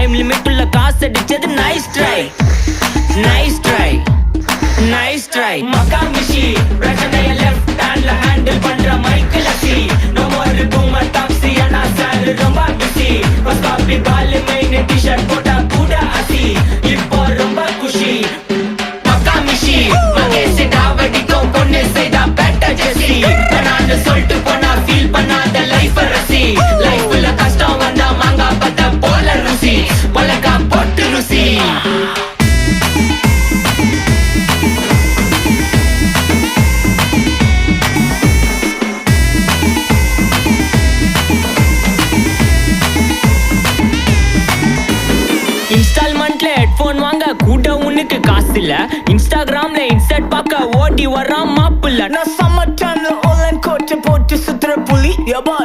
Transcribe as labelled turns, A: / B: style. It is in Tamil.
A: டைம் லிமிட் உள்ள காசு அடிச்சது nice try nice try nice try மக்கா மிஷி பிரச்சனைய லெஃப்ட் ஹேண்ட்ல ஹேண்டில் பண்ற மைக்கேல் அசி நோ மோர் பூமர் டாக்ஸி ஆனா சார் ரொம்ப பிஸி பஸ் காப்பி பால் மெயின் டி-ஷர்ட் போட்டா கூட அசி இப்போ ரொம்ப குஷி மக்கா மிஷி மகேஷ் டாவடிக்கும் பொண்ணு செய்தா பெட்டர் ஜெசி நான் சொல்லிட்டு போனா ஃபீல் பண்ணாத லைஃப் ரசி லைஃப்ல கஷ்டம் வந்தா மாங்கா பத்த போல ருசி உலகா போட்டு ருசி இன்ஸ்டால்மெண்ட்ல ஹெட்போன் வாங்க கூட உனக்கு காசு இல்ல இன்ஸ்டாகிராம்ல இன்ஸ்டன்ட் பார்க்க ஓடி வரான் மாப்பிள்ள
B: நான் சம்மர் டைம்ல ஆன்லைன் கோட்டை போட்டு சுத்துற புலி யபா